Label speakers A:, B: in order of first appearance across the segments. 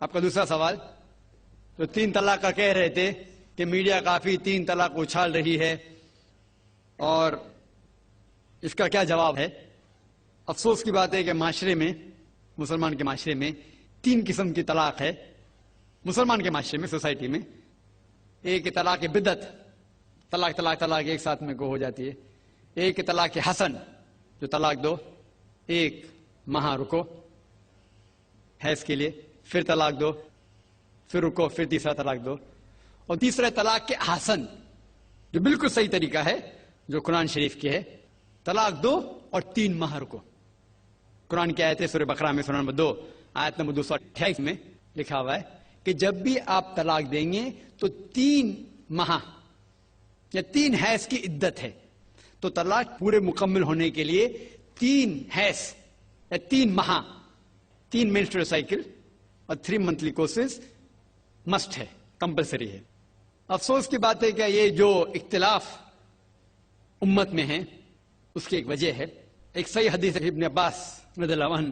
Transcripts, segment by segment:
A: آپ کا دوسرا سوال، تو 3 طلاق کا کہہ رہے تھے کہ میڈیا کافی 3 طلاق اچھال رہی ہے، اور اس کا کیا جواب ہے؟ افسوس کی بات ہے کہ معاشرے میں، مسلمان کے معاشرے میں 3 قسم کی طلاق ہے. مسلمان کے معاشرے میں، سوسائٹی میں، ایک طلاق بدعت، طلاق طلاق طلاق ایک ساتھ میں ہو جاتی ہے. ایک طلاق حسن، جو طلاق دو، 1 ماہ رکو حیض کے لیے، پھر طلاق دو، پھر رکو، پھر تیسرا طلاق دو. اور تیسرا طلاق کے حسن، جو بالکل صحیح طریقہ ہے، جو قرآن شریف کی ہے، طلاق دو اور 3 ماہ رکو. قرآن کی آیت ہے سورہ بقرہ میں، سورہ نمبر 2 آیت نمبر 228 میں لکھا ہوا ہے کہ جب بھی آپ طلاق دیں گے تو 3 ماہ یا 3 حیض کی عدت ہے. تو طلاق پورے مکمل ہونے کے لیے 3 حیض یا 3 ماہ، 3 مینسٹرل سائیکل اور 3 منتھلی کورسز مسٹ ہے، کمپلسری ہے. افسوس کی بات ہے کہ یہ جو اختلاف امت میں ہے اس کی ایک وجہ ہے. ایک صحیح حدیث ابن عباس رضی اللہ عنہ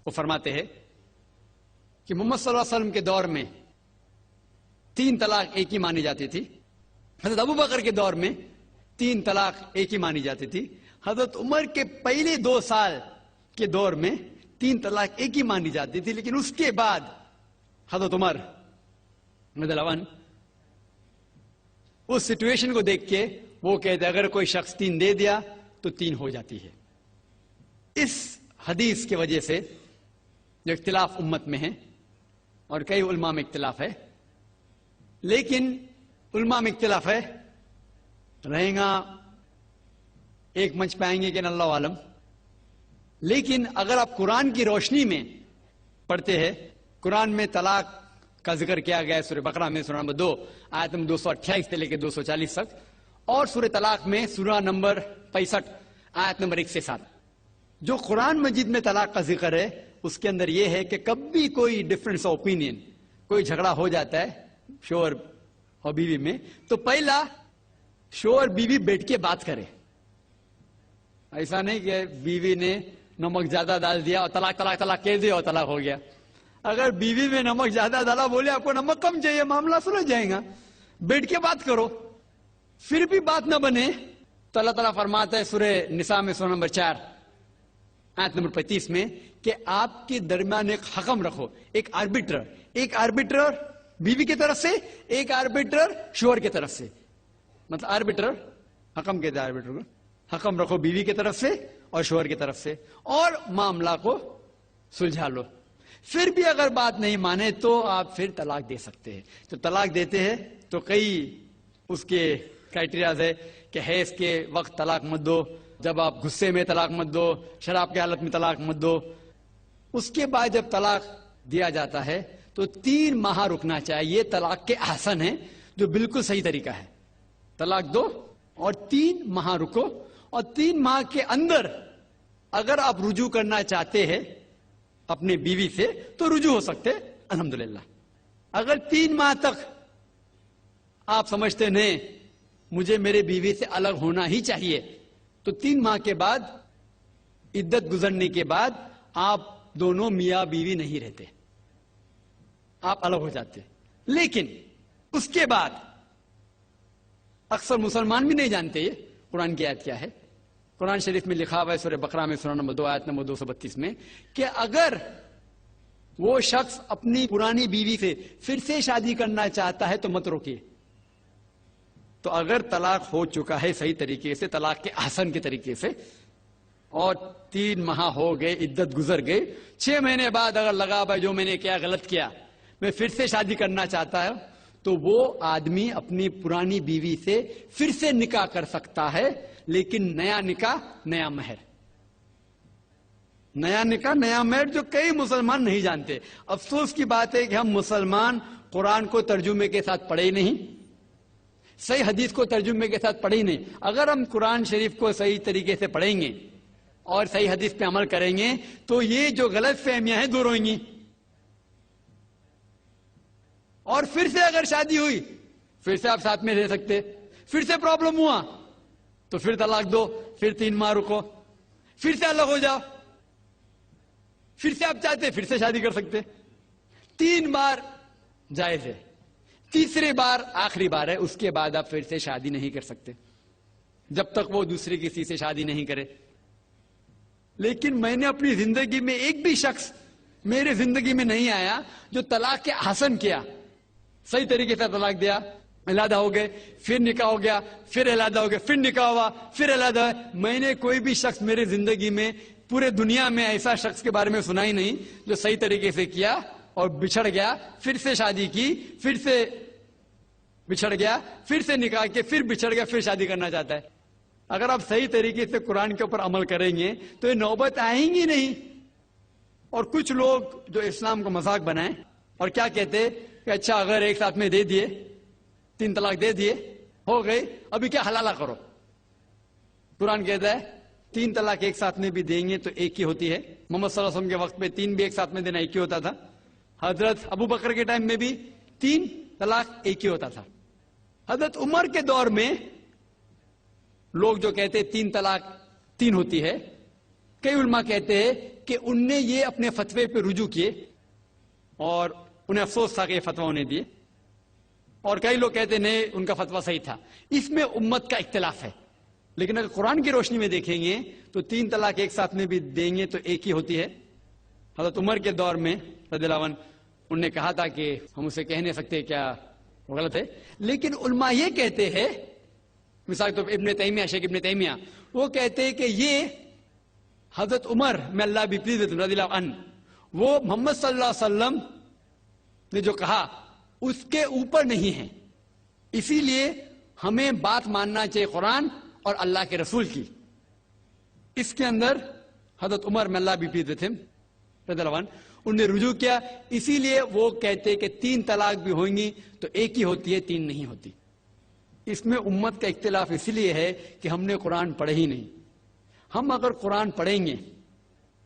A: وہ فرماتے ہیں کہ محمد صلی اللہ علیہ وسلم کے دور میں 3 طلاق ایک ہی مانی جاتی تھی. حضرت ابو بکر کے دور میں 3 طلاق ایک ہی مانی جاتی تھی. حضرت عمر کے پہلے 2 سال کے دور میں 3 طلاق ایک ہی مانی جاتی تھی. لیکن اس کے بعد حضرت عمر رضی اللہ عنہ اس سچویشن کو دیکھ کے وہ کہتے اگر کوئی شخص 3 دے دیا تو 3 ہو جاتی ہے. اس حدیث کی وجہ سے جو اختلاف امت میں ہے، اور کئی علماء میں اختلاف ہے، لیکن علماء میں اختلاف ہے، رہیں گا ایک منچ پہ آئیں گے کہ اللہ عالم. لیکن اگر آپ قرآن کی روشنی میں پڑھتے ہیں، قرآن میں طلاق کا ذکر کیا گیا ہے سورہ بقرہ میں، سورہ نمبر 2 آیت نمبر 228 سے لے کے 240 تک، اور سورہ طلاق میں سورہ نمبر 65 آیت نمبر 1 سے 7. جو قرآن مجید میں طلاق کا ذکر ہے اس کے اندر یہ ہے کہ کبھی کوئی ڈفرنس آف اوپینین، کوئی جھگڑا ہو جاتا ہے شوہر اور بیوی میں، تو پہلا شوہر بیوی بیٹھ کے بات کرے. ایسا نہیں کہ بیوی نے نمک زیادہ ڈال دیا اور طلاق طلاق طلاق کہہ دیا اور طلاق ہو گیا. اگر بیوی میں نمک زیادہ ڈالا، بولے آپ کو نمک کم چاہیے، معاملہ سلجھ جائے گا، بیٹھ کے بات کرو. پھر بھی بات نہ بنے تو اللہ تعالیٰ فرماتا ہے سورہ نساء میں، سورہ نمبر 4 آیت نمبر 35 میں کہ آپ کے درمیان ایک حکم رکھو، ایک آربیٹر بیوی کی طرف سے، ایک آربیٹر شوہر کی طرف سے. مطلب آربیٹر حکم کہتے ہیں، آربیٹر کو حکم رکھو بیوی کی طرف سے اور شوہر کی طرف سے، اور معاملہ کو سلجھا لو. پھر بھی اگر بات نہیں مانے تو آپ پھر طلاق دے سکتے ہیں. تو طلاق دیتے ہیں تو کئی اس کے کرائٹیریاز ہے کہ حیض کے وقت طلاق مت دو، جب آپ غصے میں طلاق مت دو، شراب کی حالت میں طلاق مت دو. اس کے بعد جب طلاق دیا جاتا ہے تو 3 ماہ رکنا چاہیے. طلاق کے احسن ہے جو بالکل صحیح طریقہ ہے. طلاق دو اور 3 ماہ رکو، اور 3 ماہ کے اندر اگر آپ رجوع کرنا چاہتے ہیں اپنے بیوی سے تو رجوع ہو سکتے الحمدللہ. اگر 3 ماہ تک آپ سمجھتے نہیں مجھے میرے بیوی سے الگ ہونا ہی چاہیے، تو 3 ماہ کے بعد عدت گزرنے کے بعد آپ دونوں میاں بیوی نہیں رہتے، آپ الگ ہو جاتے. لیکن اس کے بعد اکثر مسلمان بھی نہیں جانتے یہ قرآن کی آیت کیا ہے. قرآن شریف میں لکھا ہوا ہے سورہ بقرہ میں، سورہ نمبر 2 آیت نمبر 232 میں کہ اگر وہ شخص اپنی پرانی بیوی سے پھر سے شادی کرنا چاہتا ہے تو مت روکیے. تو اگر طلاق ہو چکا ہے صحیح طریقے سے، طلاق کے احسن کے طریقے سے، اور 3 ماہ ہو گئے، عدت گزر گئے، 6 مہینے بعد اگر لگا بھائی جو میں نے کیا غلط کیا، میں پھر سے شادی کرنا چاہتا ہوں، تو وہ آدمی اپنی پرانی بیوی سے پھر سے نکاح کر سکتا ہے. لیکن نیا نکاح نیا مہر، نیا نکاح نیا مہر جو کئی مسلمان نہیں جانتے. افسوس کی بات ہے کہ ہم مسلمان قرآن کو ترجمے کے ساتھ پڑھے نہیں، صحیح حدیث کو ترجمے کے ساتھ پڑھے نہیں. اگر ہم قرآن شریف کو صحیح طریقے سے پڑھیں گے اور صحیح حدیث پہ عمل کریں گے تو یہ جو غلط فہمیاں ہیں دور ہوئیں گی. اور پھر سے اگر شادی ہوئی، پھر سے آپ ساتھ میں رہ سکتے، پھر سے پرابلم ہوا تو پھر طلاق دو، پھر 3 ماہ رکو، پھر سے الگ ہو جاؤ، پھر سے آپ چاہتے پھر سے شادی کر سکتے. 3 بار جائز ہے، تیسری بار آخری بار ہے، اس کے بعد آپ پھر سے شادی نہیں کر سکتے جب تک وہ دوسری کسی سے شادی نہیں کرے۔ لیکن میں نے اپنی زندگی میں ایک بھی شخص میرے زندگی میں نہیں آیا جو طلاق کے حسن کیا، صحیح طریقے سے طلاق دیا، علیحدہ ہو گئے، پھر نکاح ہو گیا، پھر علیحدہ ہو گیا، پھر نکاح ہوا، پھر علیحدہ ہوا۔ میں نے کوئی بھی شخص میرے زندگی میں پورے دنیا میں ایسا شخص کے بارے میں سنا ہی نہیں جو صحیح طریقے سے کیا اور بچھڑ گیا، پھر سے شادی کی، پھر سے بچھڑ گیا، پھر سے نکاح کے، پھر بچھڑ گیا، پھر شادی کرنا چاہتا ہے۔ اگر آپ صحیح طریقے سے قرآن کے اوپر عمل کریں گے تو یہ نوبت آئیں گی نہیں۔ اور کچھ لوگ جو اسلام کو مذاق بنائیں اور کیا کہتے کہ اچھا اگر ایک ساتھ میں دے دیے، 3 طلاق دے دیے، ہو گئی، ابھی کیا حلالہ کرو۔ قرآن کہتا ہے 3 طلاق ایک ساتھ میں بھی دیں گے تو ایک ہی ہوتی ہے۔ محمد صلی اللہ علیہ وسلم کے وقت میں 3 بھی ایک ساتھ میں دینا ایک ہی ہوتا تھا۔ حضرت ابو بکر کے ٹائم میں بھی 3 طلاق ایک ہی ہوتا تھا۔ حضرت عمر کے دور میں لوگ جو کہتے 3 طلاق 3 ہوتی ہے، کئی علماء کہتے ہیں کہ ان نے یہ اپنے فتوے پہ رجوع کیے اور انہیں افسوس تھا کہ یہ فتویٰ انہیں دیے، اور کئی لوگ کہتے نہیں ان کا فتویٰ صحیح تھا۔ اس میں امت کا اختلاف ہے، لیکن اگر قرآن کی روشنی میں دیکھیں گے تو 3 طلاق ایک ساتھ میں بھی دیں گے تو ایک ہی ہوتی ہے۔ حضرت عمر کے دور میں رضی اللہ عنہ انہوں نے کہا تھا کہ ہم اسے کہہ نہیں سکتے، کیا وہ غلط ہے، لیکن علماء یہ کہتے ہیں، مثال تو ابن تیمیہ، شیخ ابن تیمیہ، وہ کہتے ہیں کہ یہ حضرت عمر میں اللہ بھی پلیز رضی اللہ عنہ، وہ محمد صلی اللہ علیہ وسلم نے جو کہا اس کے اوپر نہیں ہے، اسی لیے ہمیں بات ماننا چاہیے قرآن اور اللہ کے رسول کی۔ اس کے اندر حضرت عمر میں اللہ بھی پلیز رضی اللہ عنہ انہوں نے رجوع کیا، اسی لیے وہ کہتے کہ 3 طلاق بھی ہوئیں گی تو ایک ہی ہوتی ہے، 3 نہیں ہوتی۔ اس میں امت کا اختلاف اس لیے ہے کہ ہم نے قرآن پڑھے ہی نہیں۔ ہم اگر قرآن پڑھیں گے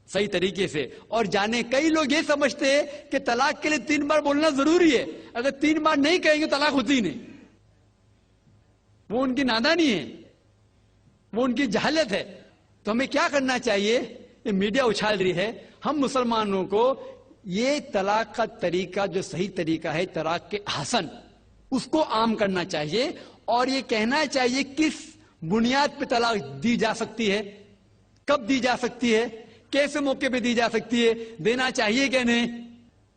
A: صحیح طریقے سے اور جانے، کئی لوگ یہ سمجھتے ہیں کہ طلاق کے لیے 3 بار بولنا ضروری ہے، اگر 3 بار نہیں کہیں گے طلاق ہوتی ہی نہیں۔ وہ ان کی نادانی ہے، وہ ان کی جہالت ہے۔ تو ہمیں کیا کرنا چاہیے؟ یہ میڈیا اچھال رہی ہے، ہم مسلمانوں کو یہ طلاق کا طریقہ جو صحیح طریقہ ہے طلاق کے حسن، اس کو عام کرنا چاہیے اور یہ کہنا چاہیے کس بنیاد پہ طلاق دی جا سکتی ہے، کب دی جا سکتی ہے، کیسے موقع پہ دی جا سکتی ہے، دینا چاہیے کہ نہیں۔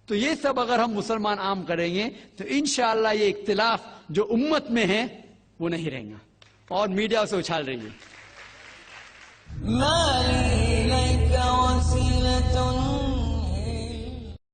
A: تو یہ سب اگر ہم مسلمان عام کریں گے تو انشاءاللہ یہ اختلاف جو امت میں ہے وہ نہیں رہیں گا، اور میڈیا اسے اچھال رہی ہے۔